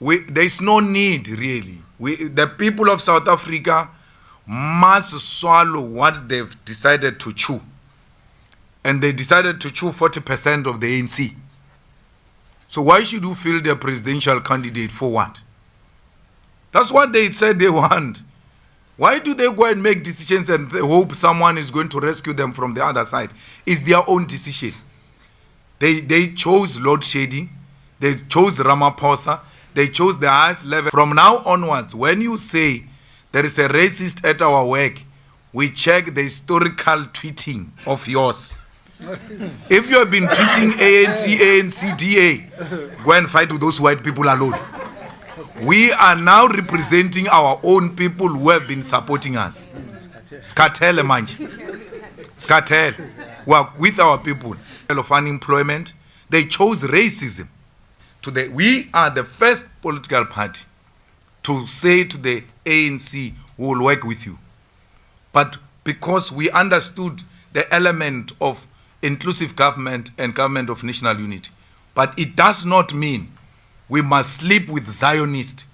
There is no need, really. The people of South Africa must swallow what they've decided to chew. And they decided to chew 40% of the ANC. So why should you field a presidential candidate for what? That's what they said they want. Why do they go and make decisions and hope someone is going to rescue them from the other side? It's their own decision. They chose load shedding. They chose Ramaphosa. They chose the highest level. From now onwards, when you say there is a racist at our work, we check the historical tweeting of yours. If you have been tweeting ANC, DA, go and fight with those white people alone. We are now representing our own people who have been supporting us. Scatel manje. Scatel. We are with our people. Of unemployment, they chose racism. We are the first political party to say to the ANC, we will work with you. But because we understood the element of inclusive government and government of national unity. But it does not mean we must sleep with Zionists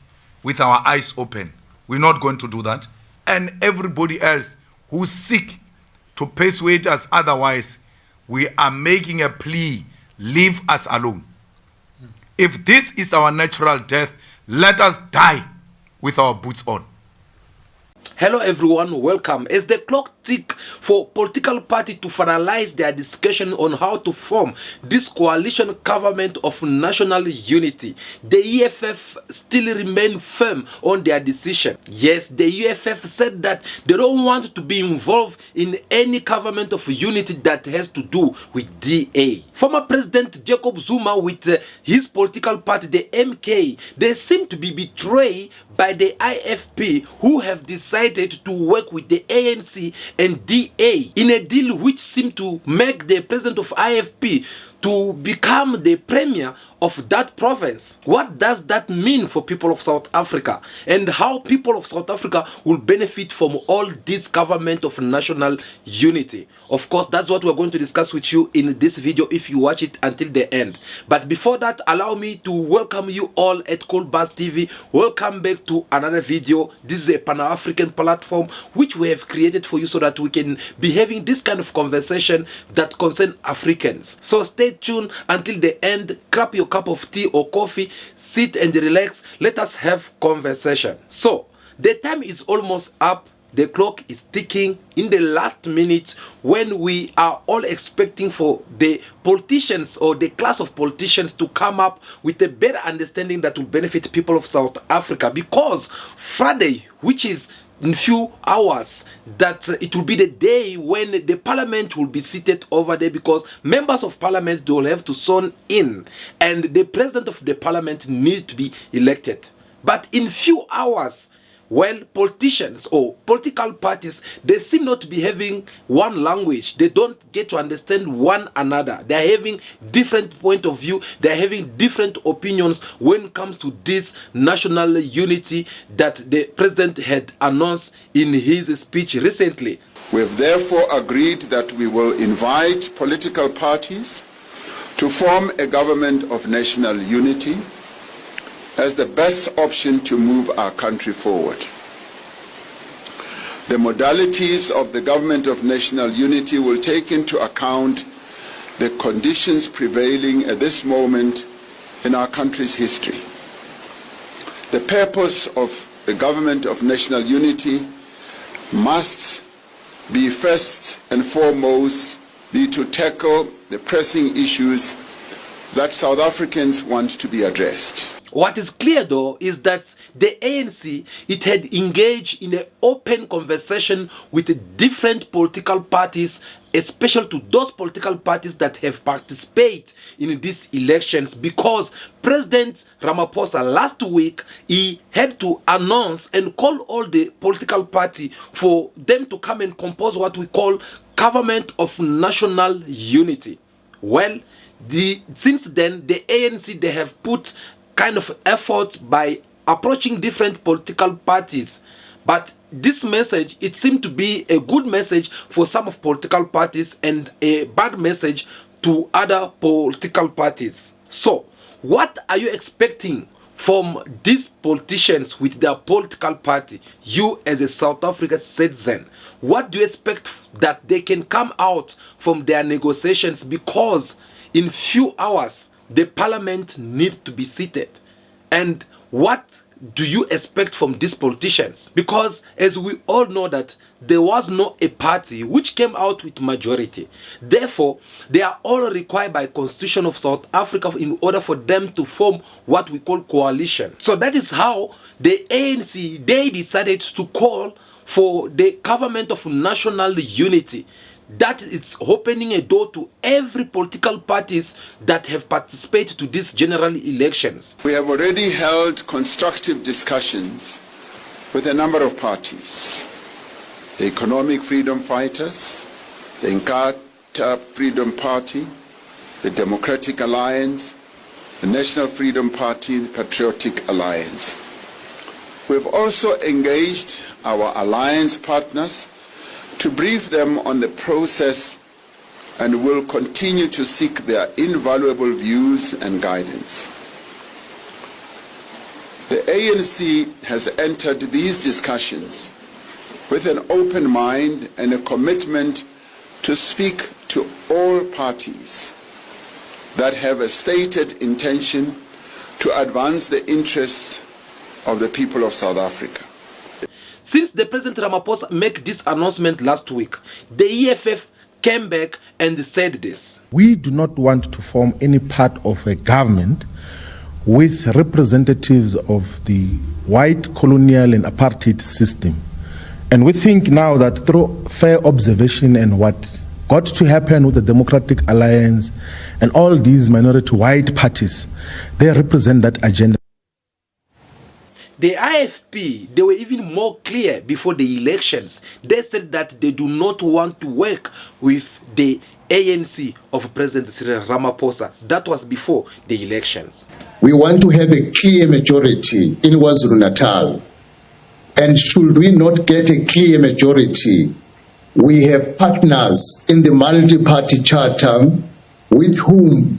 with our eyes open. We're not going to do that. And everybody else who seek to persuade us otherwise, we are making a plea, leave us alone. If this is our natural death, let us die with our boots on. Hello everyone, welcome. As the clock tick for political party to finalize their discussion on how to form this coalition government of national unity, the EFF still remain firm on their decision. Yes, the EFF said that they don't want to be involved in any government of unity that has to do with DA. Former President Jacob Zuma with his political party, the MK, they seem to be betrayed by the IFP, who have decided to work with the ANC and DA in a deal which seemed to make the president of IFP to become the premier of that province. What does that mean for people of South Africa, and how people of South Africa will benefit from all this government of national unity? Of course, that's what we're going to discuss with you in this video if you watch it until the end. But before that, allow me to welcome you all at Cold Buzz TV. Welcome back to another video. This is a Pan-African platform which we have created for you so that we can be having this kind of conversation that concern Africans. So stay tuned until the end. Grab your cup of tea or coffee, sit and relax. Let us have conversation. So the time is almost up. The clock is ticking in the last minute when we are all expecting for the politicians or the class of politicians to come up with a better understanding that will benefit people of South Africa, because Friday, which is in few hours, that it will be the day when the parliament will be seated over there, because members of parliament, they will have to sworn in and the president of the parliament need to be elected. But in few hours, well, politicians or political parties, they seem not to be having one language. They don't get to understand one another. They are having different point of view. They are having different opinions when it comes to this national unity that the president had announced in his speech recently. We have therefore agreed that we will invite political parties to form a government of national unity as the best option to move our country forward. The modalities of the government of national unity will take into account the conditions prevailing at this moment in our country's history. The purpose of the government of national unity must be first and foremost be to tackle the pressing issues that South Africans want to be addressed. What is clear though is that the ANC, it had engaged in an open conversation with different political parties, especially to those political parties that have participated in these elections, because President Ramaphosa last week, he had to announce and call all the political parties for them to come and compose what we call government of national unity. Well, since then, the ANC, they have put kind of effort by approaching different political parties, but this message, it seemed to be a good message for some of political parties and a bad message to other political parties. So what are you expecting from these politicians with their political party, you as a South African citizen, what do you expect that they can come out from their negotiations? Because in few hours the parliament needs to be seated. And what do you expect from these politicians? Because as we all know that there was no a party which came out with majority. Therefore, they are all required by Constitution of South Africa in order for them to form what we call coalition. So that is how the ANC, they decided to call for the government of national unity. That is opening a door to every political parties that have participated to these general elections. We have already held constructive discussions with a number of parties. The Economic Freedom Fighters, the Inkatha Freedom Party, the Democratic Alliance, the National Freedom Party, the Patriotic Alliance. We've also engaged our alliance partners to brief them on the process and will continue to seek their invaluable views and guidance. The ANC has entered these discussions with an open mind and a commitment to speak to all parties that have a stated intention to advance the interests of the people of South Africa. Since the President Ramaphosa made this announcement last week, the EFF came back and said this. We do not want to form any part of a government with representatives of the white colonial and apartheid system. And we think now that through fair observation and what got to happen with the Democratic Alliance and all these minority white parties, they represent that agenda. The IFP, they were even more clear before the elections. They said that they do not want to work with the ANC of President Cyril Ramaphosa. That was before the elections. We want to have a clear majority in KwaZulu-Natal. And should we not get a clear majority, we have partners in the multi-party charter with whom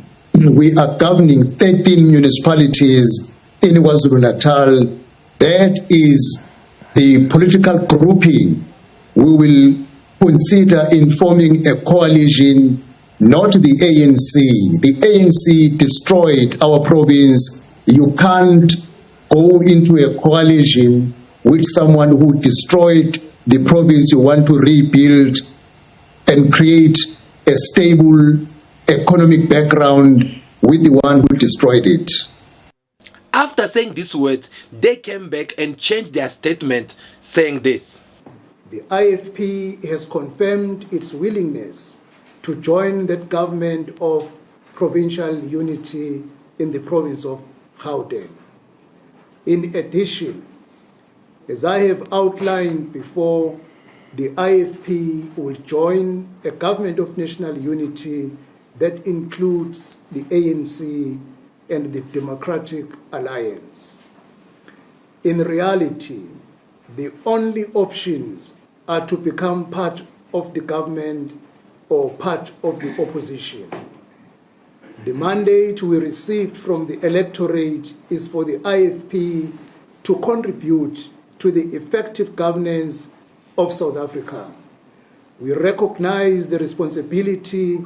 we are governing 13 municipalities in KwaZulu-Natal. That is the political grouping we will consider in forming a coalition, not the ANC. The ANC destroyed our province. You can't go into a coalition with someone who destroyed the province you want to rebuild and create a stable economic background with the one who destroyed it. After saying these words, they came back and changed their statement saying this. The IFP has confirmed its willingness to join that government of provincial unity in the province of Gauteng. In addition, as I have outlined before, the IFP will join a government of national unity that includes the ANC and the Democratic Alliance. In reality, the only options are to become part of the government or part of the opposition. The mandate we received from the electorate is for the IFP to contribute to the effective governance of South Africa. We recognize the responsibility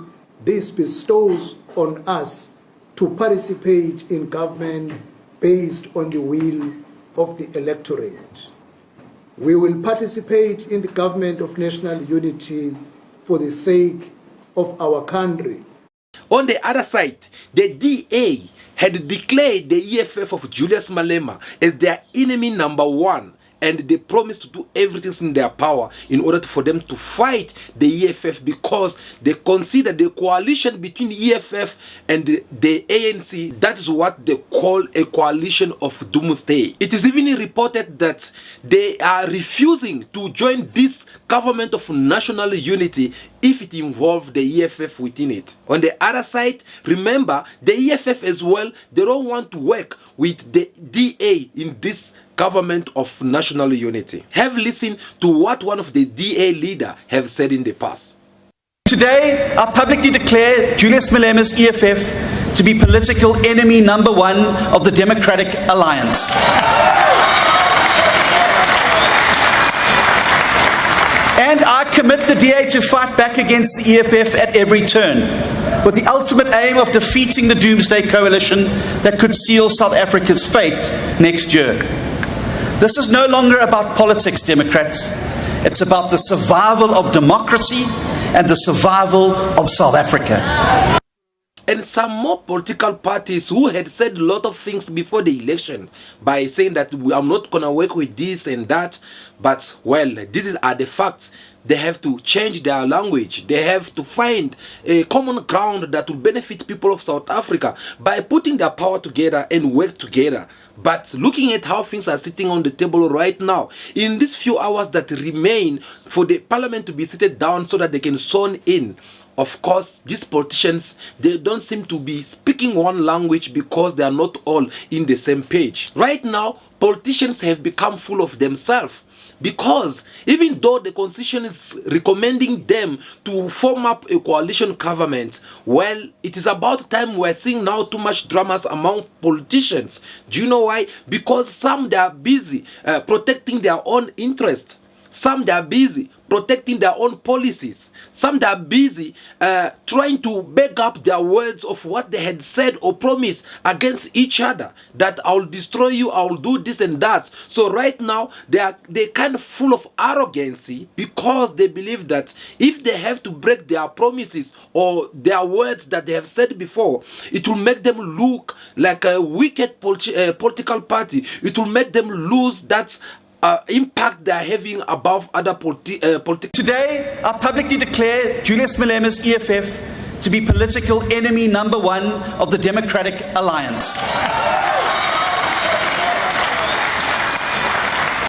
this bestows on us to participate in government based on the will of the electorate. We will participate in the government of national unity for the sake of our country. On the other side, the DA had declared the EFF of Julius Malema as their enemy number one, and they promised to do everything in their power in order for them to fight the EFF, because they consider the coalition between EFF and the ANC, that is what they call a coalition of doomsday. It is even reported that they are refusing to join this government of national unity if it involves the EFF within it. On the other side, remember, the EFF as well, they don't want to work with the DA in this government of national unity. Have listened to what one of the DA leader have said in the past. Today, I publicly declare Julius Malema's EFF to be political enemy number one of the Democratic Alliance. And I commit the DA to fight back against the EFF at every turn, with the ultimate aim of defeating the Doomsday Coalition that could seal South Africa's fate next year. This is no longer about politics, Democrats. It's about the survival of democracy and the survival of South Africa. And some more political parties who had said a lot of things before the election by saying that I'm not going to work with this and that. But, well, these are the facts. They have to change their language. They have to find a common ground that will benefit people of South Africa by putting their power together and work together. But looking at how things are sitting on the table right now, in these few hours that remain for the parliament to be seated down so that they can sworn in, of course, these politicians, they don't seem to be speaking one language because they are not all in the same page. Right now, politicians have become full of themselves. Because even though the constitution is recommending them to form up a coalition government, well, it is about time we're seeing now too much dramas among politicians. Do you know why? Because some they are busy protecting their own interest. Some they are busy protecting their own policies. Some they are busy trying to back up their words of what they had said or promised against each other. That I'll destroy you, I'll do this and that. So right now, they're kind of full of arrogancy because they believe that if they have to break their promises or their words that they have said before, it will make them look like a wicked political party. It will make them lose that impact they are having above other politics. Today, I publicly declare Julius Malema's EFF to be political enemy number one of the Democratic Alliance.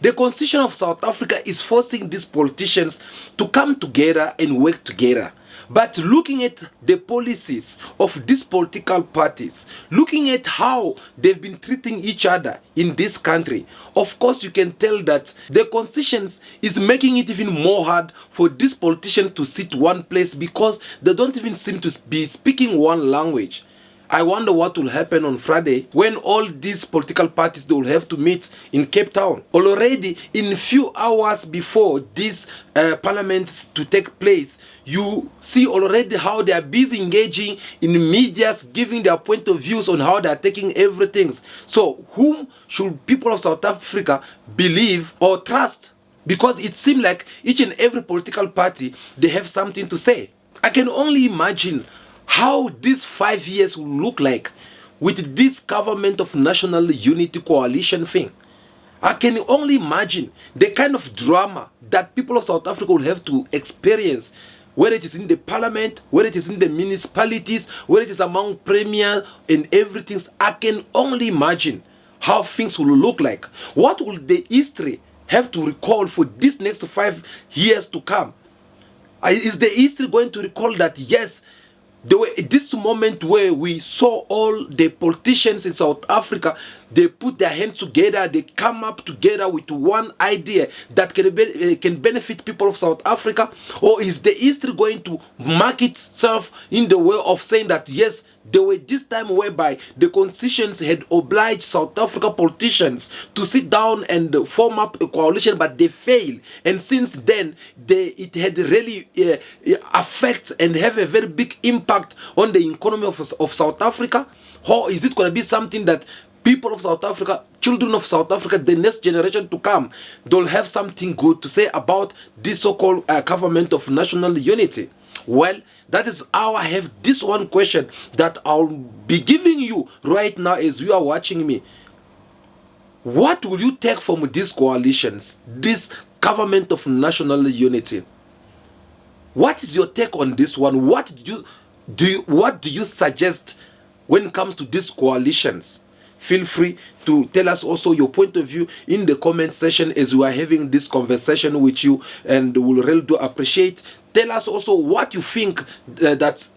The Constitution of South Africa is forcing these politicians to come together and work together. But looking at the policies of these political parties, looking at how they've been treating each other in this country, of course you can tell that the Constitution is making it even more hard for these politicians to sit one place because they don't even seem to be speaking one language. I wonder what will happen on Friday when all these political parties they will have to meet in Cape Town. Already in a few hours before this parliament to take place, you see already how they are busy engaging in medias, giving their point of views on how they are taking everything. So whom should people of South Africa believe or trust? Because it seems like each and every political party, they have something to say. I can only imagine how these 5 years will look like with this government of national unity coalition thing. I can only imagine the kind of drama that people of South Africa will have to experience, whether it is in the parliament, whether it is in the municipalities, whether it is among premier and everything. I can only imagine how things will look like. What will the history have to recall for these next 5 years to come? Is the history going to recall that, yes, this moment where we saw all the politicians in South Africa, they put their hands together, they come up together with one idea that can benefit people of South Africa? Or is the history going to mark itself in the way of saying that, yes, there were this time whereby the constitutions had obliged South Africa politicians to sit down and form up a coalition, but they failed. And since then, it had really affect and have a very big impact on the economy of South Africa? Or is it going to be something that people of South Africa, children of South Africa, the next generation to come, they'll have something good to say about this so-called government of national unity? Well, that is how I have this one question that I'll be giving you right now as you are watching me. What will you take from these coalitions, this government of national unity? What is your take on this one? What do you suggest when it comes to these coalitions? Feel free to tell us also your point of view in the comment section as we are having this conversation with you, and we'll really do appreciate. Tell us also what you think that's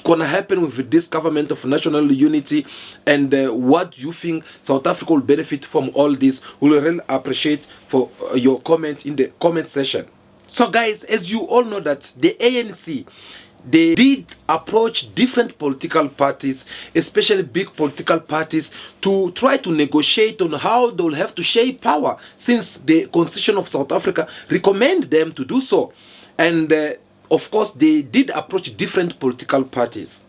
going to happen with this government of national unity, and what you think South Africa will benefit from all this. We'll really appreciate for your comment in the comment section. So guys, as you all know that the ANC, they did approach different political parties, especially big political parties, to try to negotiate on how they'll have to share power, since the Constitution of South Africa recommend them to do so. And of course, they did approach different political parties.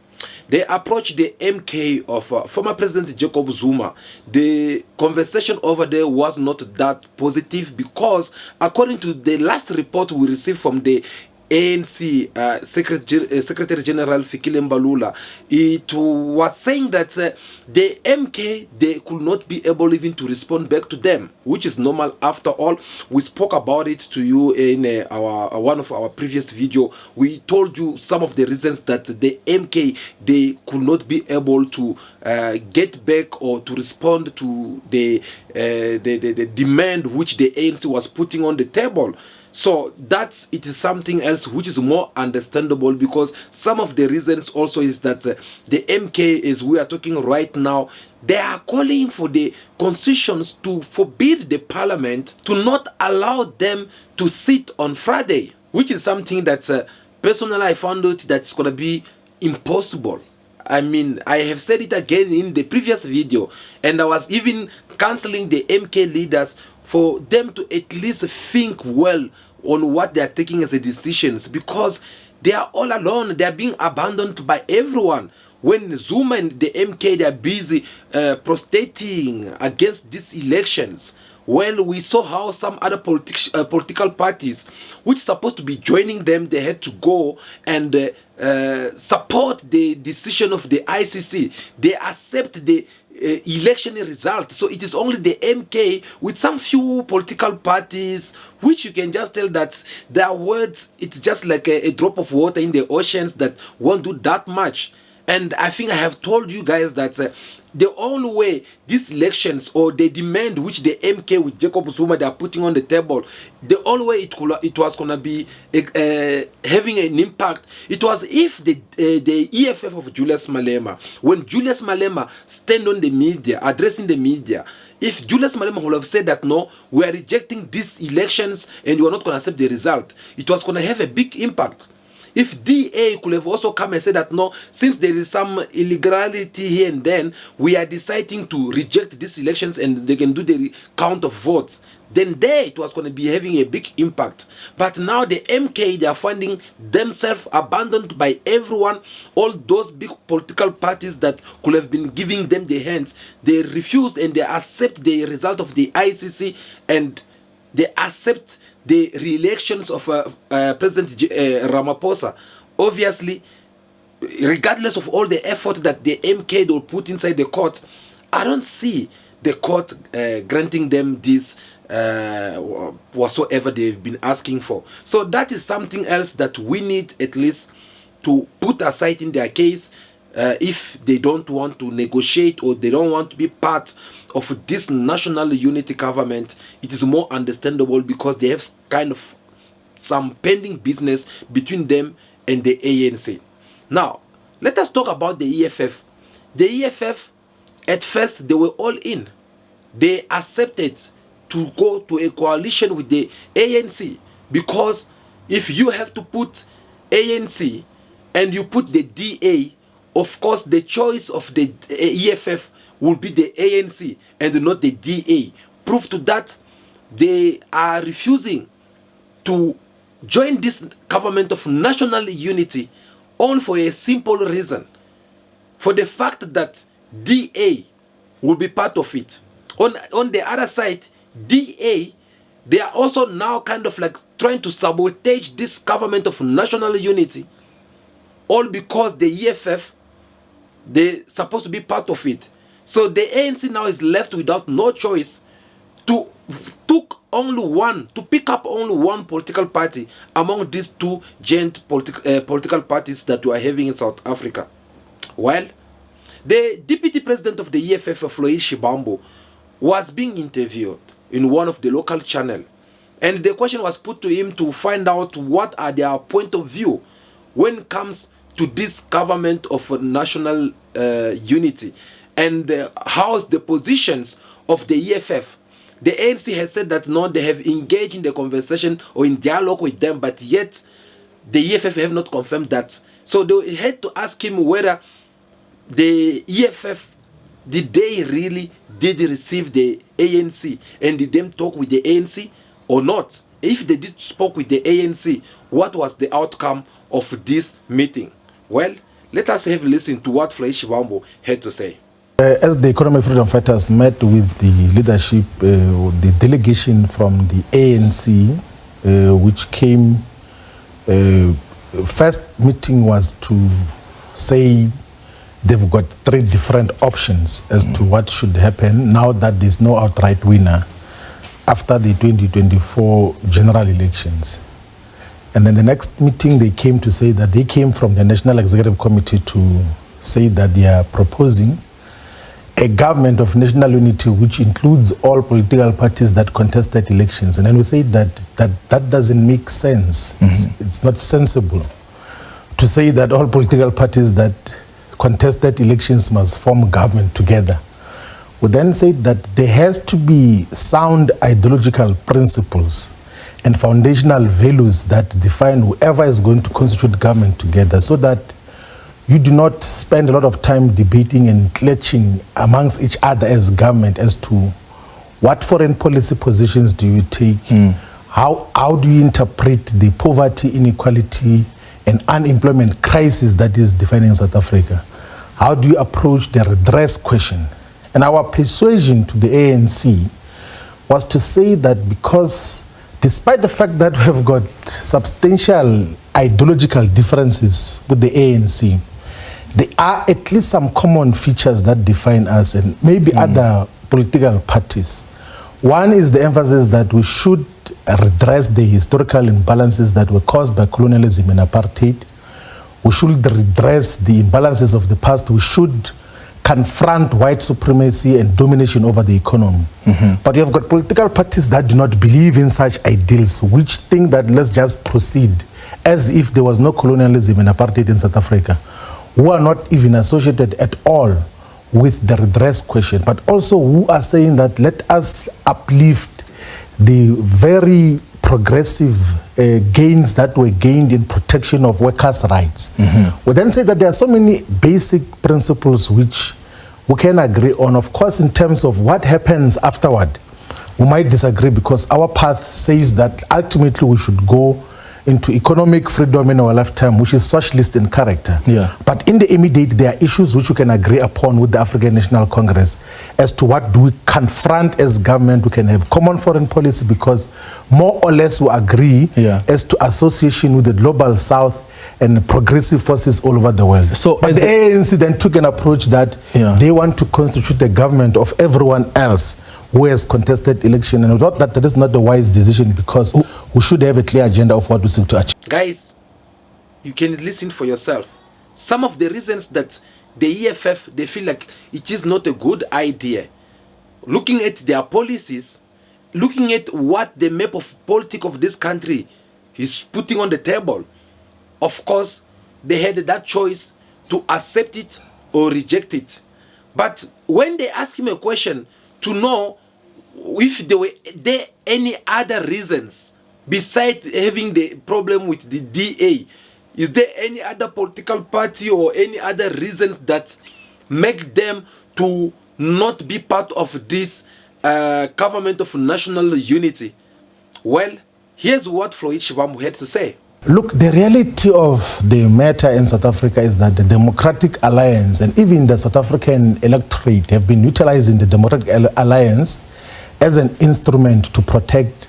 They approached the MK of former President Jacob Zuma. The conversation over there was not that positive because, according to the last report we received from the ANC Secretary General Fikile Mbalula, it was saying that the MK, they could not be able even to respond back to them, which is normal. After all, we spoke about it to you in our one of our previous video. We told you some of the reasons that the MK, they could not be able to get back or to respond to the demand which the ANC was putting on the table. So it is something else which is more understandable, because some of the reasons also is that the MK, as we are talking right now, they are calling for the constitutions to forbid the parliament to not allow them to sit on Friday, which is something that personally I found out that's going to be impossible. I mean, I have said it again in the previous video, and I was even counseling the MK leaders for them to at least think well on what they are taking as a decisions, because they are all alone. They are being abandoned by everyone. When Zuma and the MK, they are busy protesting against these elections, well, we saw how some other political parties, which are supposed to be joining them, they had to go and support the decision of the ICC. They accept the election result. So it is only the MK with some few political parties, which you can just tell that their words, it's just like a drop of water in the oceans that won't do that much. And I think I have told you guys that the only way these elections, or the demand which the MK with Jacob Zuma they are putting on the table, the only way it was gonna be having an impact, it was if the EFF of Julius Malema, when Julius Malema stand on the media, addressing the media, if Julius Malema would have said that no, we are rejecting these elections and we are not going to accept the result, it was going to have a big impact. If DA could have also come and said that no, since there is some illegality here and then, we are deciding to reject these elections and they can do the count of votes, then there it was going to be having a big impact. But now the MK, they are finding themselves abandoned by everyone. All those big political parties that could have been giving them the hands, they refused and they accept the result of the ICC, and they accept the re-elections of President Ramaphosa. Obviously, regardless of all the effort that the MK will put inside the court, I don't see the court granting them this whatsoever they've been asking for. So that is something else that we need at least to put aside in their case. If they don't want to negotiate or they don't want to be part of this national unity government, it is more understandable because they have kind of some pending business between them and the ANC. Now, let us talk about the EFF. The EFF, at first, they were all in. They accepted to go to a coalition with the ANC, because if you have to put ANC and you put the DA, of course, the choice of the EFF will be the ANC and not the DA. Proof to that, they are refusing to join this government of national unity only for a simple reason. For the fact that DA will be part of it. On the other side, DA, they are also now kind of like trying to sabotage this government of national unity, all because the EFF, they're supposed to be part of it. So the ANC now is left without no choice to pick up only one political party among these two giant political parties that we are having in South Africa. Well, the deputy president of the EFF, Floyd Shibambo, was being interviewed in one of the local channels, and the question was put to him to find out what are their point of view when it comes to this government of national unity, and how's the positions of the EFF. The ANC has said that no, they have engaged in the conversation or in dialogue with them, but yet the EFF have not confirmed that. So they had to ask him whether the EFF, did they really receive the ANC, and did them talk with the ANC or not? If they did spoke with the ANC, what was the outcome of this meeting? Well, let us have a listen to what Floyd Shivambu had to say. As the economic freedom fighters met with the leadership, the delegation from the ANC, which came, first meeting was to say they've got 3 different options as to what should happen now that there's no outright winner after the 2024 general elections. And then the next meeting they came to say that they came from the National Executive Committee to say that they are proposing a government of national unity which includes all political parties that contested elections. And then we say that doesn't make sense. It's not sensible to say that all political parties that contested elections must form government together. We then said that there has to be sound ideological principles and foundational values that define whoever is going to constitute government together, so that you do not spend a lot of time debating and clashing amongst each other as government as to what foreign policy positions do you take, how do you interpret the poverty, inequality, and unemployment crisis that is defining South Africa. How do you approach the redress question? And our persuasion to the ANC was to say that because despite the fact that we have got substantial ideological differences with the ANC, there are at least some common features that define us and maybe other political parties. One is the emphasis that we should redress the historical imbalances that were caused by colonialism and apartheid. We should redress the imbalances of the past. We should confront white supremacy and domination over the economy. But you have got political parties that do not believe in such ideals, which think that let's just proceed as if there was no colonialism and apartheid in South Africa, who are not even associated at all with the redress question, but also who are saying that let us uplift the very progressive gains that were gained in protection of workers' rights. We then say that there are so many basic principles which we can agree on. Of course, in terms of what happens afterward, we might disagree because our path says that ultimately we should go into economic freedom in our lifetime, which is socialist in character. But in the immediate, there are issues which we can agree upon with the African National Congress as to what do we confront as government. We can have common foreign policy because more or less we agree as to association with the global south and progressive forces all over the world. So but the ANC then took an approach that they want to constitute a government of everyone else who has contested election, and we thought that is not a wise decision because we should have a clear agenda of what we seek to achieve. Guys, you can listen for yourself. Some of the reasons that the EFF, they feel like it is not a good idea, looking at their policies, looking at what the map of politics of this country is putting on the table, of course, they had that choice to accept it or reject it. But when they ask him a question to know if there were any other reasons besides having the problem with the DA, is there any other political party or any other reasons that make them to not be part of this government of national unity? Well, here's what Floyd Shivambu had to say. Look, the reality of the matter in South Africa is that the Democratic Alliance and even the South African electorate have been utilizing the Democratic Alliance as an instrument to protect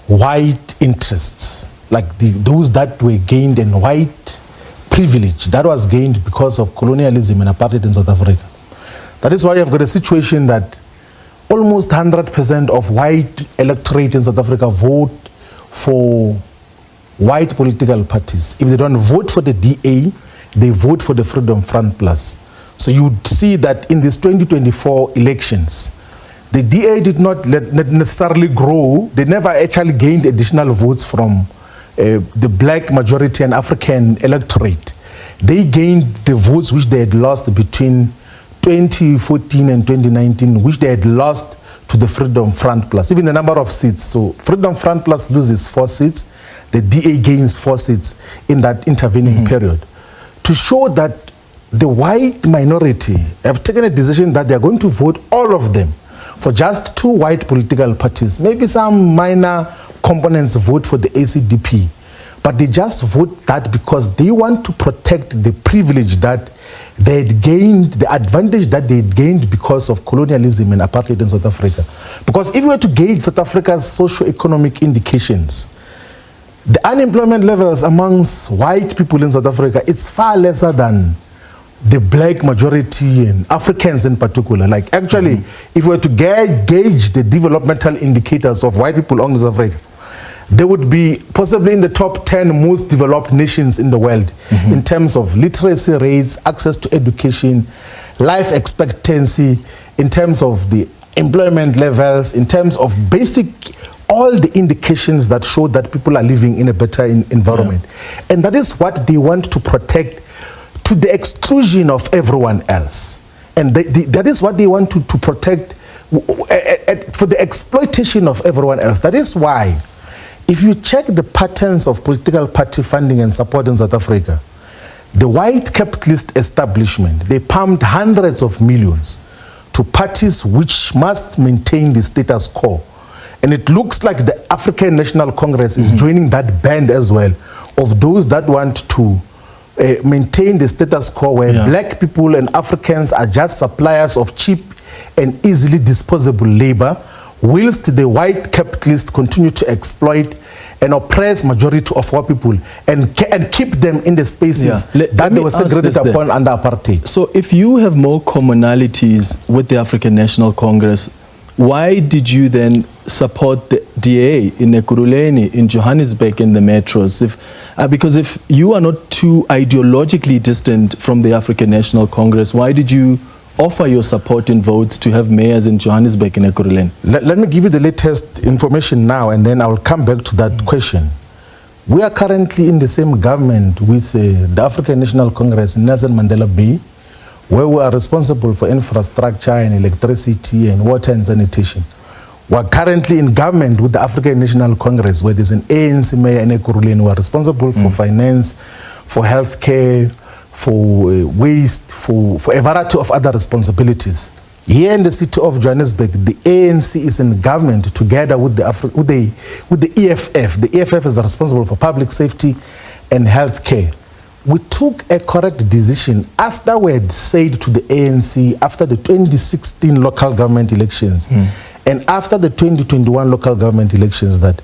white interests, like those that were gained in white privilege that was gained because of colonialism and apartheid in South Africa. That is why you have got a situation that almost 100% of white electorate in South Africa vote for white political parties. If they don't vote for the DA, they vote for the Freedom Front Plus. So you would see that in these 2024 elections, the DA did not necessarily grow. They never actually gained additional votes from the black majority and African electorate. They gained the votes which they had lost between 2014 and 2019, which they had lost to the Freedom Front Plus, even the number of seats. So Freedom Front Plus loses 4 seats. The DA gains 4 seats in that intervening period. to show that the white minority have taken a decision that they are going to vote all of them for just two white political parties. Maybe some minor components vote for the ACDP, but they just vote that because they want to protect the privilege that they had gained, the advantage that they had gained because of colonialism and apartheid in South Africa. Because if we were to gauge South Africa's socio-economic indications, the unemployment levels amongst white people in South Africa, it's far lesser than the black majority and Africans in particular. Like actually, if we were to gauge the developmental indicators of white people in South Africa, they would be possibly in the top 10 most developed nations in the world in terms of literacy rates, access to education, life expectancy, in terms of the employment levels, in terms of basic, all the indications that show that people are living in a better environment. And that is what they want to protect to the exclusion of everyone else. And that is what they want to protect for the exploitation of everyone else. That is why, if you check the patterns of political party funding and support in South Africa, the white capitalist establishment, they pumped hundreds of millions to parties which must maintain the status quo. And it looks like the African National Congress is joining that band as well, of those that want to maintain the status quo where black people and Africans are just suppliers of cheap and easily disposable labor, whilst the white capitalists continue to exploit and oppress majority of our people and keep them in the spaces that they were segregated upon under apartheid. So if you have more commonalities with the African National Congress, why did you then support the DA in Ekurhuleni, in Johannesburg, in the metros? Because if you are not too ideologically distant from the African National Congress, why did you offer your support in votes to have mayors in Johannesburg and Ekurhuleni? Let me give you the latest information now, and then I will come back to that question. We are currently in the same government with the African National Congress in Nelson Mandela Bay, where we are responsible for infrastructure and electricity and water and sanitation. We are currently in government with the African National Congress, where there's an ANC mayor in Ekurhuleni. We are responsible for finance, for healthcare, for waste, for a variety of other responsibilities. Here in the city of Johannesburg, the ANC is in government together with the EFF. The EFF is responsible for public safety and healthcare. We took a correct decision after we had said to the ANC, after the 2016 local government elections and after the 2021 local government elections, that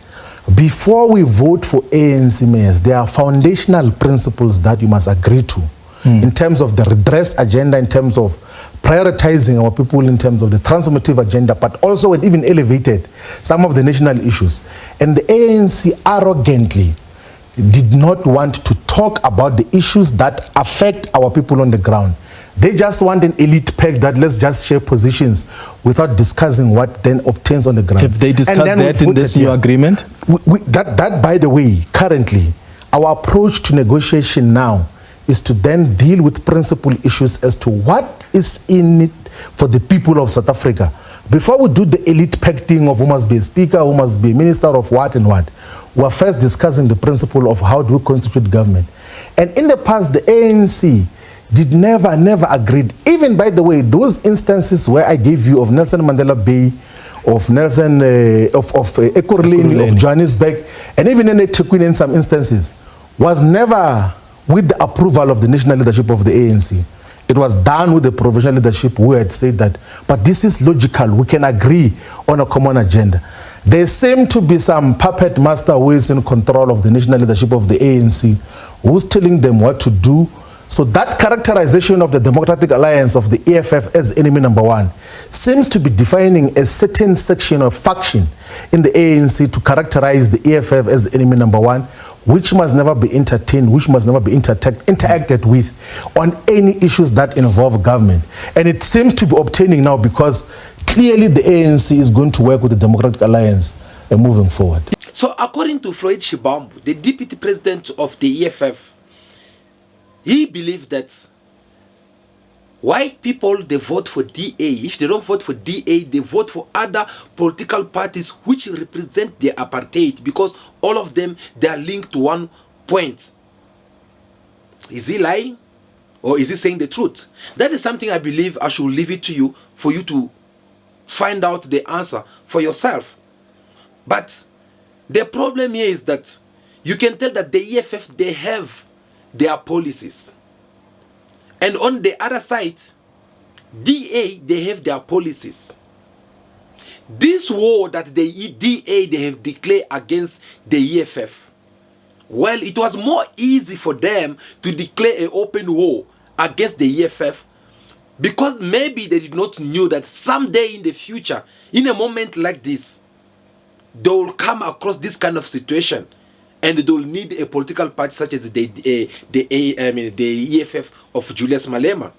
before we vote for ANC mayors, there are foundational principles that you must agree to in terms of the redress agenda, in terms of prioritizing our people, in terms of the transformative agenda, but also it even elevated some of the national issues. And the ANC arrogantly did not want to talk about the issues that affect our people on the ground. They just want an elite pack that let's just share positions without discussing what then obtains on the ground. Have they discussed that in this new agreement? That, by the way, currently, our approach to negotiation now is to then deal with principal issues as to what is in it for the people of South Africa. Before we do the elite pack thing of who must be a speaker, who must be minister of what and what, we are first discussing the principle of how do we constitute government. And in the past, the ANC did never agreed. Even, by the way, those instances where I gave you of Nelson Mandela Bay, of Nelson, Ekurhuleni, of Johannesburg, and even in eThekwini in some instances, was never with the approval of the national leadership of the ANC. It was done with the provincial leadership who had said that, but this is logical, we can agree on a common agenda. There seem to be some puppet master who is in control of the national leadership of the ANC, who's telling them what to do. So that characterization of the Democratic Alliance of the EFF as enemy number one seems to be defining a certain section of faction in the ANC to characterize the EFF as enemy number one, which must never be entertained, which must never be interacted with on any issues that involve government. And it seems to be obtaining now because clearly the ANC is going to work with the Democratic Alliance moving forward. So according to Floyd Shibambu, the deputy president of the EFF, he believed that white people, they vote for DA. If they don't vote for DA, they vote for other political parties which represent their apartheid, because all of them, they are linked to one point. Is he lying? Or is he saying the truth? That is something I believe I should leave it to you for you to find out the answer for yourself. But the problem here is that you can tell that the EFF, they have their policies. And on the other side, DA, they have their policies. This war that the DA, they have declared against the EFF, well, it was more easy for them to declare an open war against the EFF because maybe they did not know that someday in the future, in a moment like this, they will come across this kind of situation and they will need a political party such as the EFF of Julius Malema.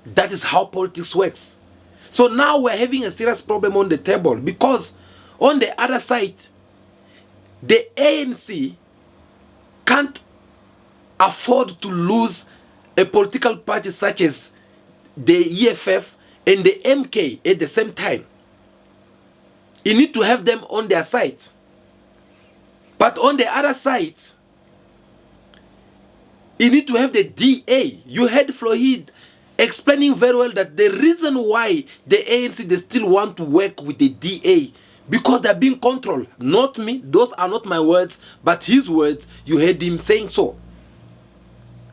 That is how politics works. So now we're having a serious problem on the table because on the other side, the ANC can't afford to lose a political party such as the EFF and the MK at the same time. You need to have them on their side. But on the other side, you need to have the DA. You heard Floyd explaining very well that the reason why the ANC, they still want to work with the DA because they're being controlled. Not me, those are not my words, but his words. You heard him saying so.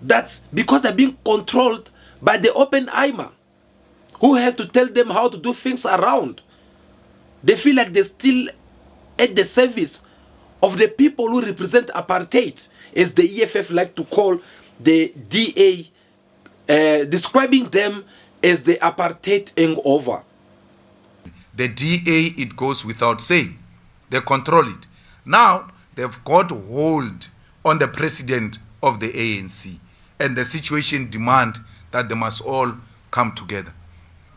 That's because they're being controlled by the open aimer who have to tell them how to do things around. They feel like they're still at the service of the people who represent apartheid, as the EFF like to call the DA, describing them as the apartheid hangover. The DA, it goes without saying. They control it. Now, they've got hold on the president of the ANC, and the situation demand that they must all come together.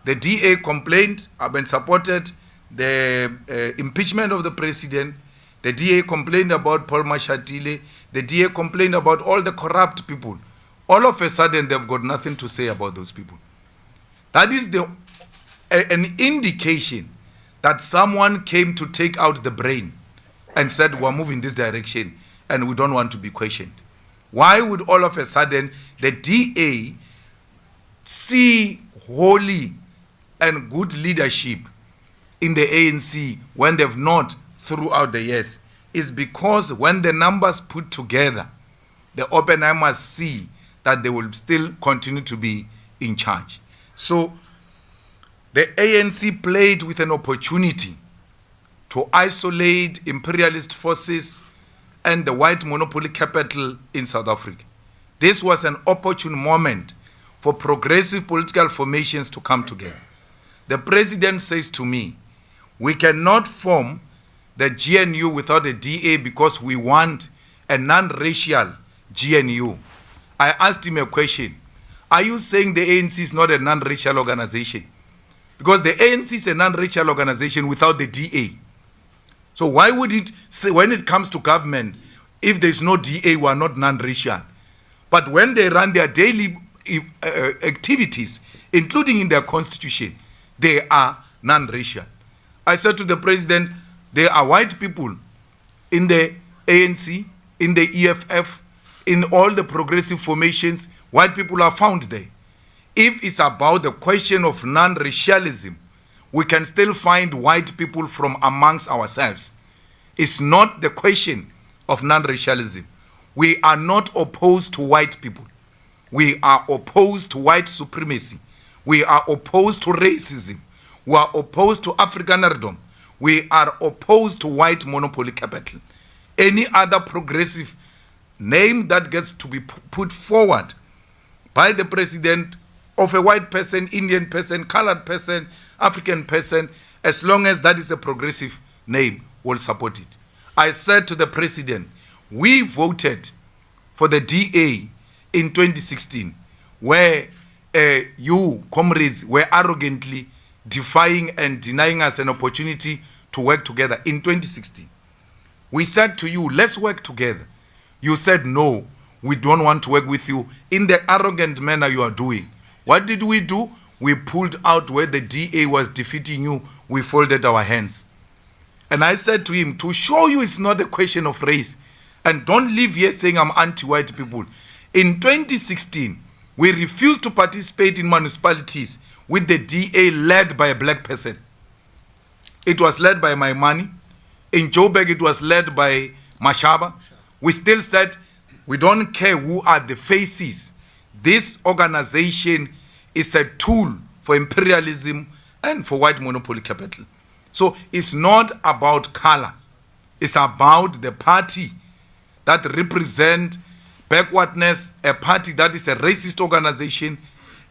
The DA complained, have been supported the impeachment of the president. The DA complained about Paul Mashatile. The DA complained about all the corrupt people. All of a sudden, they've got nothing to say about those people. That is an indication that someone came to take out the brain and said, we're moving this direction and we don't want to be questioned. Why would all of a sudden the DA see holy and good leadership in the ANC when they've not throughout the years? Is because when the numbers put together, the Oppenheimers see that they will still continue to be in charge. So the ANC played with an opportunity to isolate imperialist forces and the white monopoly capital in South Africa. This was an opportune moment for progressive political formations to come together. The president says to me, we cannot form the GNU without a DA because we want a non-racial GNU. I asked him a question. Are you saying the ANC is not a non-racial organization? Because the ANC is a non-racial organization without the DA. So why would it say when it comes to government, if there's no DA, we are not non-racial? But when they run their daily activities, including in their constitution, they are non-racial. I said to the president, there are white people in the ANC, in the EFF, in all the progressive formations. White people are found there. If it's about the question of non-racialism, we can still find white people from amongst ourselves. It's not the question of non-racialism. We are not opposed to white people. We are opposed to white supremacy. We are opposed to racism. We are opposed to Afrikanerdom. We are opposed to white monopoly capital. Any other progressive name that gets to be put forward by the president of a white person, Indian person, colored person, African person, as long as that is a progressive name, will support it. I said to the president, we voted for the DA in 2016, where you, comrades, were arrogantly defying and denying us an opportunity to work together in 2016. We said to you, let's work together. You said, no, we don't want to work with you in the arrogant manner you are doing. What did we do? We pulled out where the DA was defeating you. We folded our hands. And I said to him, to show you it's not a question of race, and don't leave here saying I'm anti-white people. In 2016, We refused to participate in municipalities with the DA led by a black person. It was led by Maimani. In Joburg, it was led by Mashaba. We still said, we don't care who are the faces. This organization is a tool for imperialism and for white monopoly capital. So it's not about color. It's about the party that represents backwardness, a party that is a racist organization,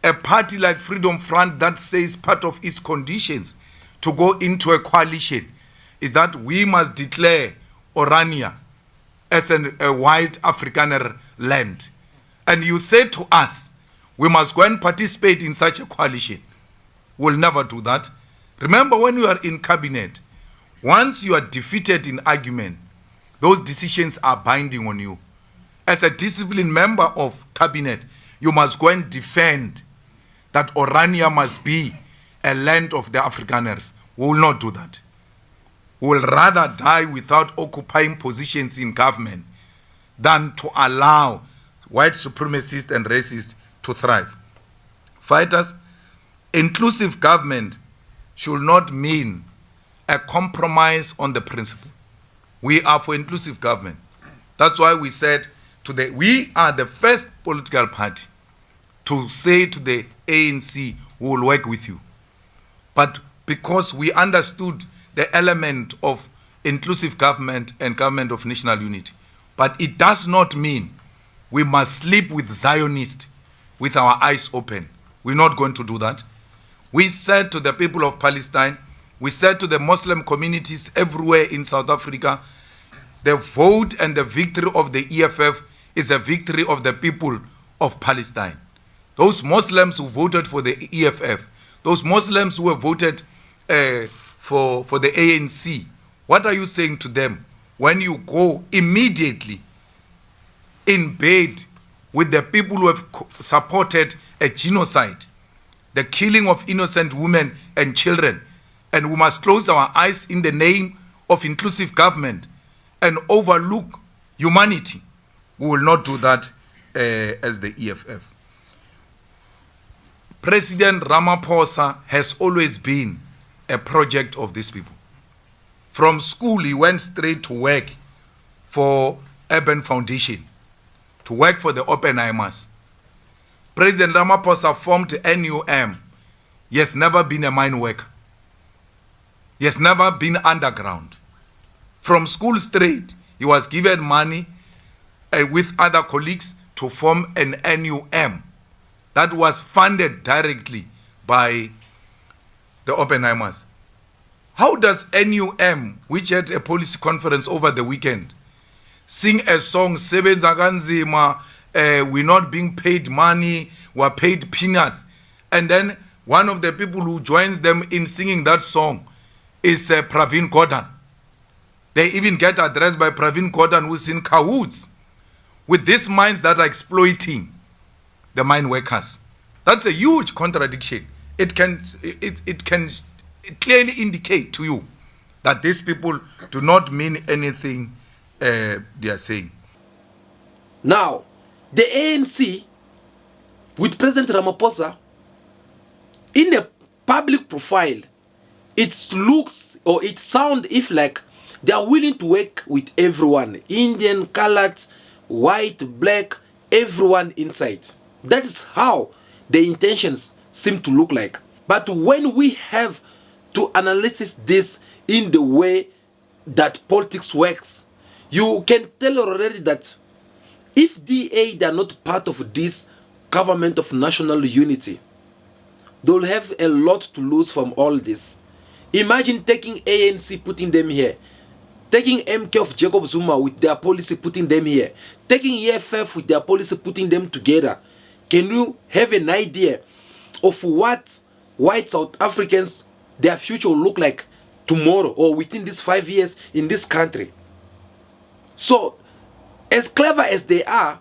a party like Freedom Front that says part of its conditions to go into a coalition is that we must declare Orania as a white Afrikaner land. And you say to us, we must go and participate in such a coalition. We'll never do that. Remember, when you are in cabinet, once you are defeated in argument, those decisions are binding on you. As a disciplined member of cabinet, you must go and defend that Orania must be a land of the Afrikaners. We will not do that. We will rather die without occupying positions in government than to allow white supremacists and racists to thrive. Fighters, inclusive government should not mean a compromise on the principle. We are for inclusive government. That's why we said today, we are the first political party to say to the ANC, we will work with you. But because we understood the element of inclusive government and government of national unity. But it does not mean we must sleep with Zionists with our eyes open. We're not going to do that. We said to the people of Palestine, we said to the Muslim communities everywhere in South Africa, the vote and the victory of the EFF is a victory of the people of Palestine. Those Muslims who voted for the EFF, those Muslims who have voted for the ANC, what are you saying to them when you go immediately in bed with the people who have supported a genocide, the killing of innocent women and children, and we must close our eyes in the name of inclusive government and overlook humanity? We will not do that as the EFF. President Ramaphosa has always been a project of these people. From school, he went straight to work for Urban Foundation, to work for the Oppenheimers. President Ramaphosa formed NUM. He has never been a mine worker. He has never been underground. From school straight, he was given money with other colleagues to form an NUM that was funded directly by the Oppenheimers. How does NUM, which had a policy conference over the weekend, sing a song, Sebenza kanzima, we're not being paid money, we're paid peanuts, and then one of the people who joins them in singing that song is Pravin Gordhan. They even get addressed by Pravin Gordhan, who's in cahoots with these mines that are exploiting the mine workers. That's a huge contradiction. It can clearly indicate to you that these people do not mean anything they are saying. Now, the ANC, with President Ramaphosa, in a public profile, it looks or it sounds if like they are willing to work with everyone, Indian, colored, white, black, everyone inside. That is how the intentions seem to look like. But when we have to analyze this in the way that politics works, you can tell already that if DA they are not part of this government of national unity, they'll have a lot to lose from all this. Imagine taking ANC, putting them here, taking MK of Jacob Zuma with their policy, putting them here, taking EFF with their policy, putting them together. Can you have an idea of what white South Africans, their future will look like tomorrow or within these 5 years in this country? So, as clever as they are,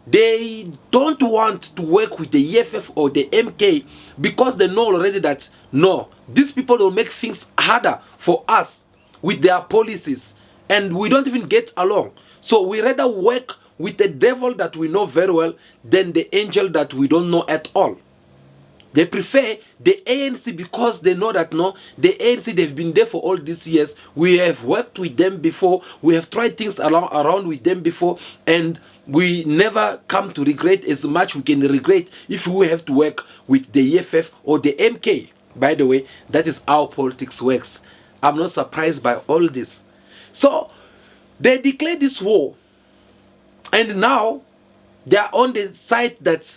they don't want to work with the EFF or the MK because they know already that, no, these people will make things harder for us with their policies and we don't even get along. So we rather work with the devil that we know very well than the angel that we don't know at all. They prefer the ANC because they know that no, the ANC, they've been there for all these years. We have worked with them before. We have tried things around with them before, and we never come to regret as much we can regret if we have to work with the EFF or the MK. By the way, that is how politics works. I'm not surprised by all this. So they declared this war, and now they are on the side that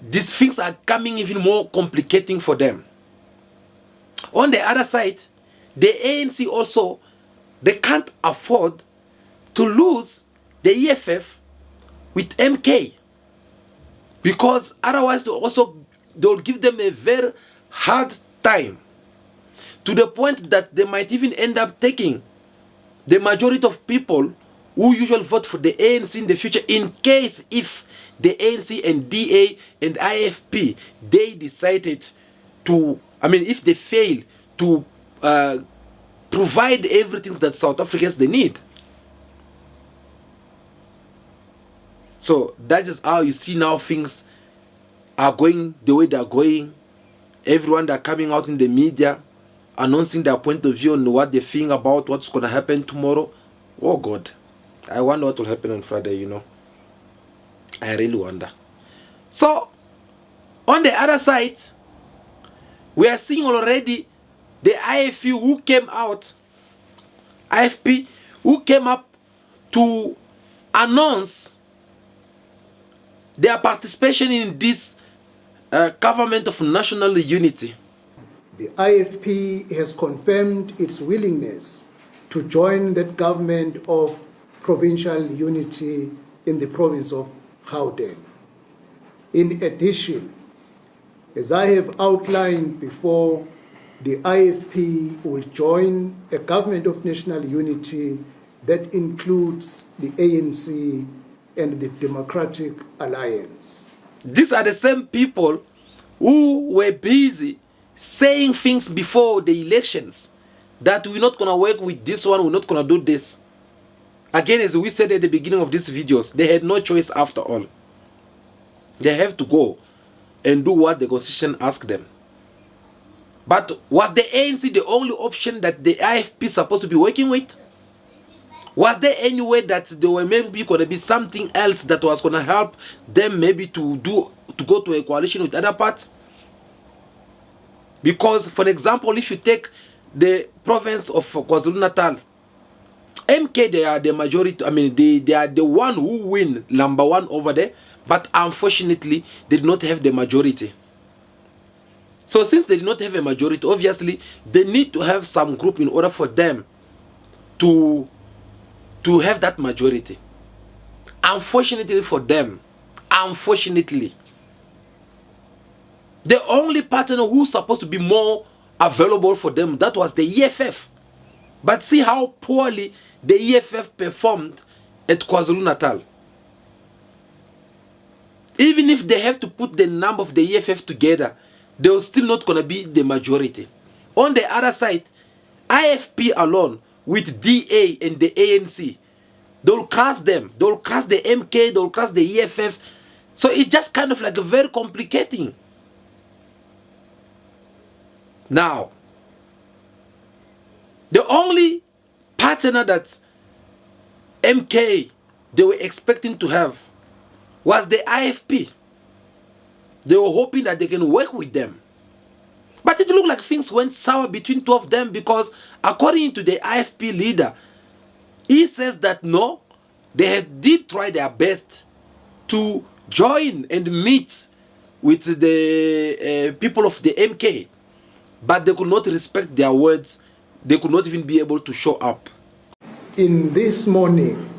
these things are coming even more complicating for them. On the other side, the ANC also, they can't afford to lose the EFF with MK, because otherwise they'll give them a very hard time, to the point that they might even end up taking the majority of people who usually vote for the ANC in the future, in case if the ANC and DA and IFP, they decided to, if they fail to provide everything that South Africans they need. So that is how you see now things are going the way they are going. Everyone that are coming out in the media announcing their point of view on what they think about what's going to happen tomorrow. Oh God, I wonder what will happen on Friday, you know. I really wonder. So, on the other side, we are seeing already the IFP who came up to announce their participation in this government of national unity. The IFP has confirmed its willingness to join that government of provincial unity in the province of Gauteng. In addition, as I have outlined before, the IFP will join a government of national unity that includes the ANC and the Democratic Alliance. These are the same people who were busy saying things before the elections, that we're not going to work with this one, we're not going to do this. Again, as we said at the beginning of these videos, they had no choice after all. They have to go and do what the constitution asked them. But was the ANC the only option that the IFP supposed to be working with? Was there any way that there were maybe going to be something else that was going to help them maybe to go to a coalition with other parts? Because, for example, if you take the province of KwaZulu-Natal, MK, they are the majority, they are the one who win #1 over there, but unfortunately, they did not have the majority. So since they did not have a majority, obviously, they need to have some group in order for them to have that majority. Unfortunately for them, the only partner who's supposed to be more available for them, that was the EFF. But see how poorly the EFF performed at KwaZulu-Natal. Even if they have to put the number of the EFF together, they're still not going to be the majority. On the other side, IFP alone with DA and the ANC, they'll crush them. They'll crush the MK, they'll crush the EFF. So it's just kind of like a very complicating. Now, the only partner that MK they were expecting to have was the IFP. They were hoping that they can work with them. But it looked like things went sour between two of them, because according to the IFP leader, he says that no, they did try their best to join and meet with the people of the MK, but they could not respect their words. They could not even be able to show up. In this morning,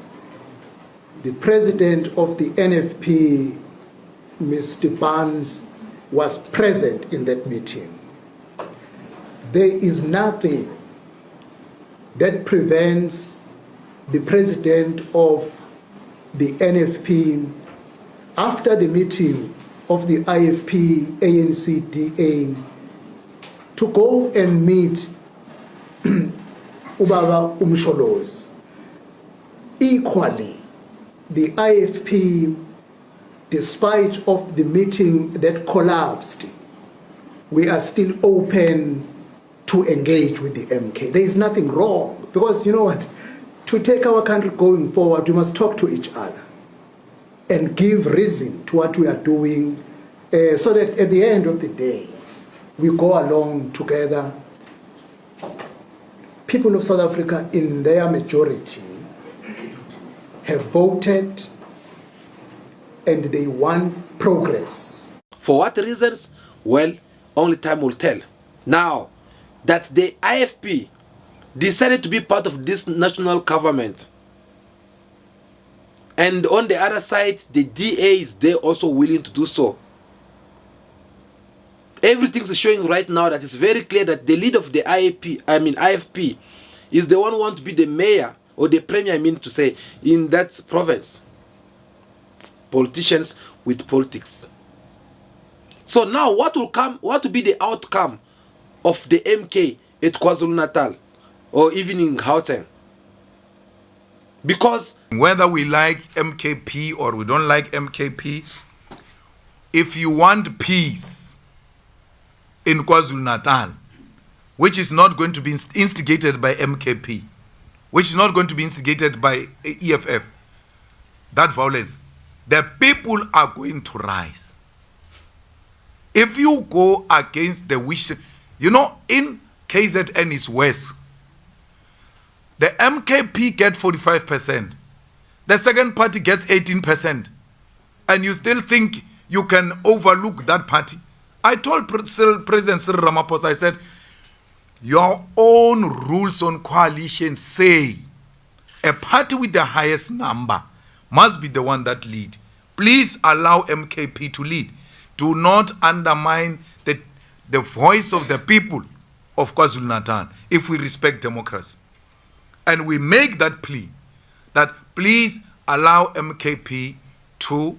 the president of the NFP, Mr. Barnes, was present in that meeting. There is nothing that prevents the president of the NFP, after the meeting of the IFP, ANC, DA, to go and meet Ubaba Umsholozi. Equally, the IFP, despite of the meeting that collapsed, we are still open to engage with the MK. There is nothing wrong, because you know what? To take our country going forward, we must talk to each other and give reason to what we are doing, so that at the end of the day, we go along together. People of South Africa, in their majority, have voted and they want progress. For what reasons? Well, only time will tell. Now, that the IFP decided to be part of this national government, and on the other side, the DA is there also willing to do so. Everything is showing right now that it's very clear that the lead of the IFP is the one who wants to be the mayor or the premier, in that province. Politicians with politics. So now what will be the outcome of the MK at KwaZulu-Natal or even in Gauteng? Because whether we like MKP or we don't like MKP, if you want peace in KwaZulu-Natal, which is not going to be instigated by MKP, which is not going to be instigated by EFF, that violence, the people are going to rise. If you go against the wish, in KZN is West, the MKP get 45%, the second party gets 18%, and you still think you can overlook that party? I told President Cyril Ramaphosa, I said, your own rules on coalition say a party with the highest number must be the one that lead. Please allow MKP to lead. Do not undermine the voice of the people of KwaZulu-Natal if we respect democracy. And we make that plea that please allow MKP to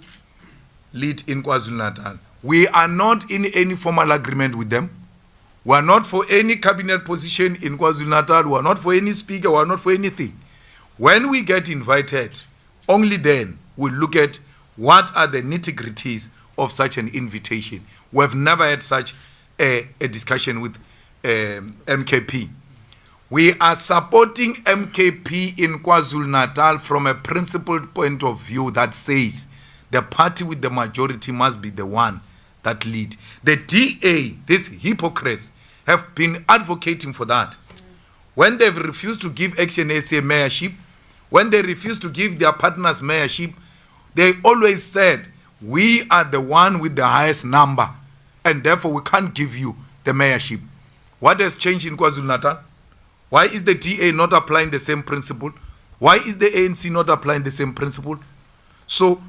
lead in KwaZulu-Natal. We are not in any formal agreement with them. We are not for any cabinet position in KwaZulu-Natal. We are not for any speaker. We are not for anything. When we get invited, only then we'll look at what are the nitty-gritties of such an invitation. We have never had such a discussion with MKP. We are supporting MKP in KwaZulu-Natal from a principled point of view that says the party with the majority must be the one that lead. The DA, these hypocrites, have been advocating for that. When they've refused to give Action SA mayorship, when they refused to give their partners mayorship, they always said, we are the one with the highest number, and therefore we can't give you the mayorship. What has changed in KwaZulu-Natal? Why is the DA not applying the same principle? Why is the ANC not applying the same principle? So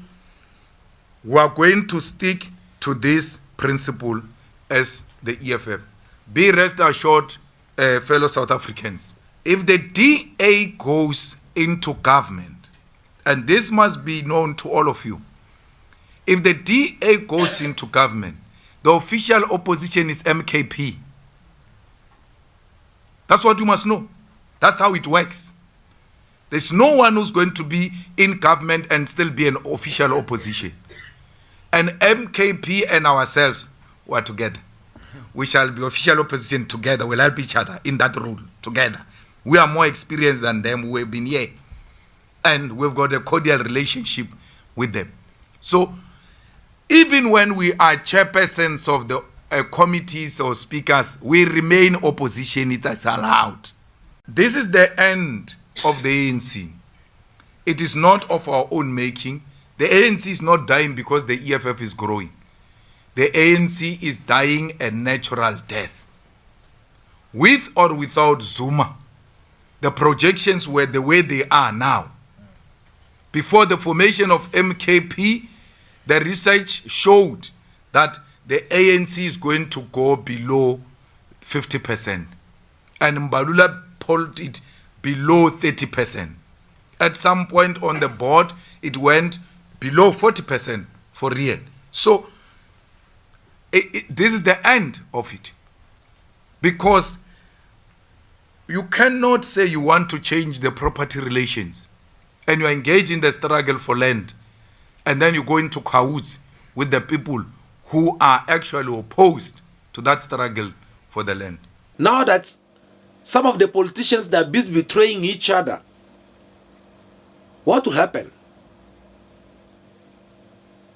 we are going to stick to this principle as the EFF. Be rest assured, fellow South Africans, if the DA goes into government, and this must be known to all of you, if the DA goes into government, the official opposition is MKP. That's what you must know. That's how it works. There's no one who's going to be in government and still be an official opposition. And MKP and ourselves were together. We shall be official opposition together. We'll help each other in that role together. We are more experienced than them. We've been here. And we've got a cordial relationship with them. So even when we are chairpersons of the committees or speakers, we remain opposition. It is allowed. This is the end of the ANC. It is not of our own making. The ANC is not dying because the EFF is growing. The ANC is dying a natural death. With or without Zuma, the projections were the way they are now. Before the formation of MKP, the research showed that the ANC is going to go below 50%. And Mbalula pulled it below 30%. At some point on the board, it went below 40% for real. So this is the end of it. Because you cannot say you want to change the property relations and you are engaged in the struggle for land, and then you go into cahoots with the people who are actually opposed to that struggle for the land. Now that some of the politicians that are busy betraying each other, what will happen?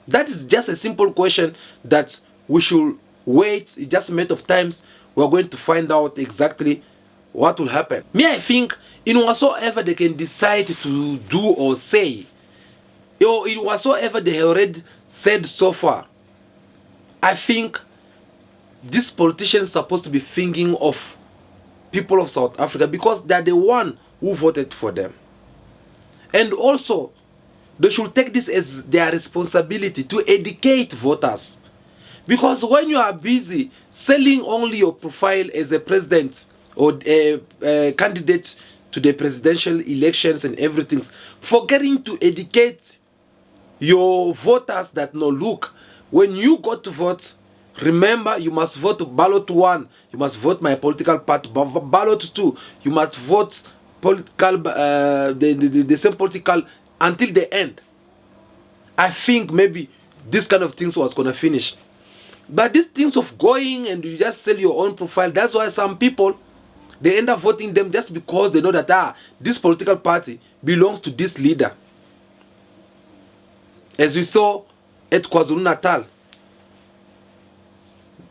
That is just a simple question that we should wait. It's just a matter of times. We're going to find out exactly what will happen. Me, I think in whatsoever they can decide to do or say, or in whatsoever they have already said so far, I think these politicians are supposed to be thinking of people of South Africa because they're the one who voted for them. And also, they should take this as their responsibility to educate voters. Because when you are busy selling only your profile as a president or a candidate to the presidential elections and everything, forgetting to educate your voters that no, look, when you go to vote, remember you must vote ballot 1, you must vote my political party, ballot 2, you must vote political the same political until the end. I think maybe this kind of things was gonna finish. But these things of going and you just sell your own profile, that's why some people, they end up voting them just because they know that this political party belongs to this leader. As we saw at KwaZulu-Natal,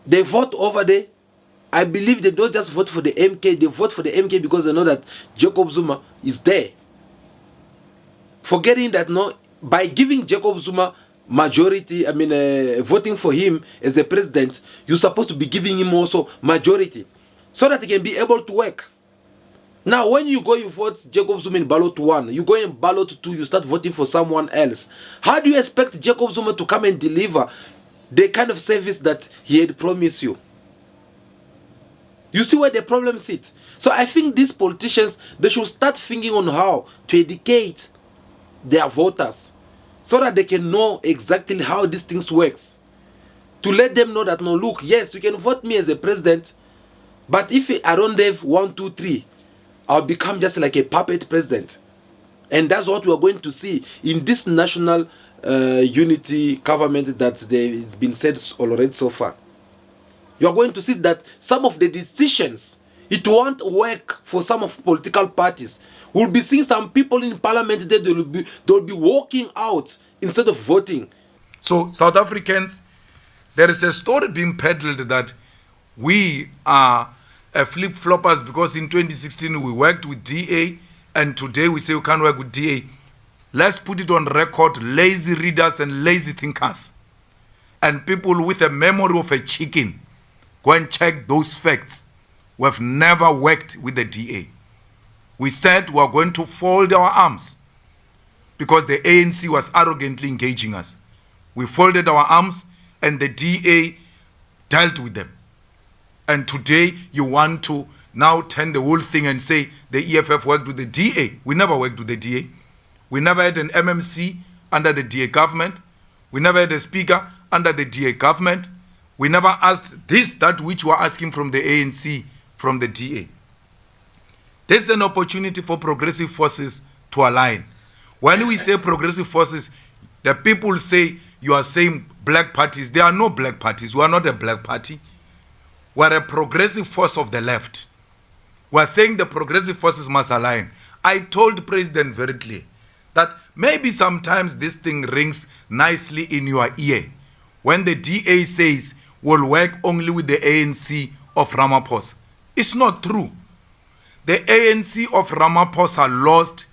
they vote over there. I believe they don't just vote for the MK, they vote for the MK because they know that Jacob Zuma is there. Forgetting that no, by giving Jacob Zuma majority, voting for him as a president, you're supposed to be giving him also majority so that he can be able to work. Now, when you go, you vote Jacob Zuma in ballot 1, you go in ballot 2, you start voting for someone else. How do you expect Jacob Zuma to come and deliver the kind of service that he had promised you? You see where the problem sits. So I think these politicians, they should start thinking on how to educate their voters so that they can know exactly how these things works. To let them know that, no, look, yes, you can vote me as a president, but if I don't have 1, 2, 3, I'll become just like a puppet president. And that's what we're going to see in this national unity government that it's been said already so far. You're going to see that some of the decisions, it won't work for some of political parties. We'll be seeing some people in parliament that they'll be walking out instead of voting. So, South Africans, there is a story being peddled that we are flip-floppers because in 2016 we worked with DA and today we say we can't work with DA. Let's put it on record, lazy readers and lazy thinkers and people with a memory of a chicken. Go and check those facts. We have never worked with the DA. We said we are going to fold our arms because the ANC was arrogantly engaging us. We folded our arms and the DA dealt with them. And today you want to now turn the whole thing and say the EFF worked with the DA. We never worked with the DA. We never had an MMC under the DA government. We never had a speaker under the DA government. We never asked that which we're asking from the ANC, from the DA. There's an opportunity for progressive forces to align. When we say progressive forces, the people say you are saying black parties. There are no black parties. We are not a black party. We are a progressive force of the left. We are saying the progressive forces must align. I told President very clearly that maybe sometimes this thing rings nicely in your ear when the DA says we'll work only with the ANC of Ramaphosa. It's not true. The ANC of Ramaphosa lost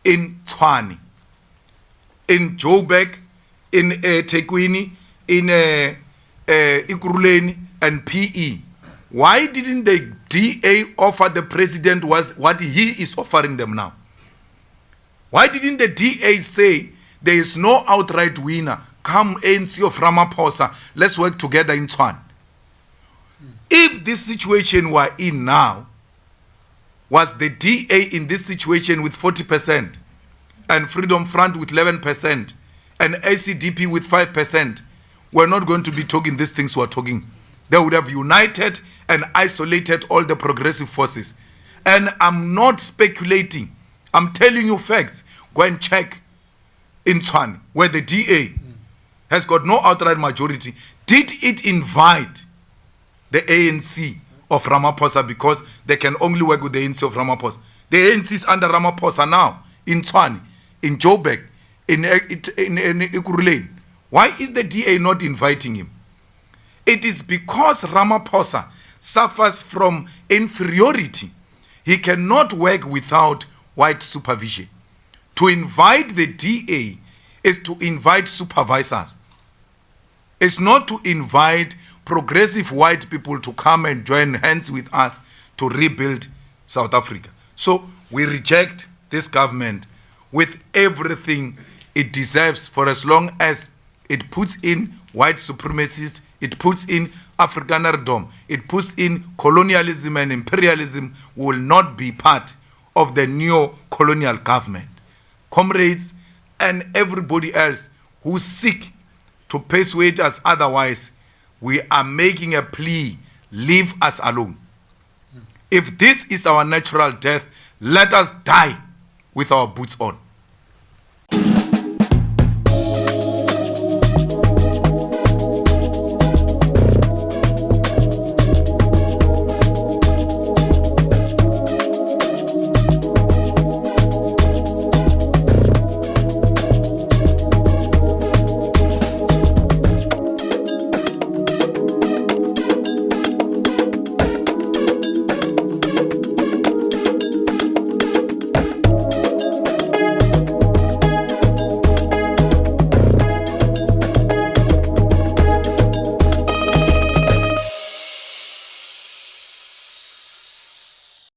in Tshwane, in Joburg, in Tekwini, in Ikuruleni, and PE. Why didn't the DA offer the president what he is offering them now? Why didn't the DA say there is no outright winner? Come ANC of Ramaphosa, let's work together in Tshwane. If this situation we're in now, was the DA in this situation with 40% and Freedom Front with 11% and ACDP with 5%, we're not going to be talking these things we're talking. They would have united and isolated all the progressive forces. And I'm not speculating. I'm telling you facts. Go and check in Tshwane, where the DA has got no outright majority. Did it invite the ANC of Ramaphosa because they can only work with the ANC of Ramaphosa? The ANC is under Ramaphosa now, in Tshwane, in Joburg, in Ekurhuleni. Why is the DA not inviting him? It is because Ramaphosa suffers from inferiority. He cannot work without white supervision. To invite the DA is to invite supervisors. It's not to invite progressive white people to come and join hands with us to rebuild South Africa. So we reject this government with everything it deserves, for as long as it puts in white supremacists, it puts in Afrikanerdom, it puts in colonialism and imperialism, will not be part of the neo-colonial government. Comrades and everybody else who seek to persuade us otherwise, we are making a plea: leave us alone. If this is our natural death, let us die with our boots on.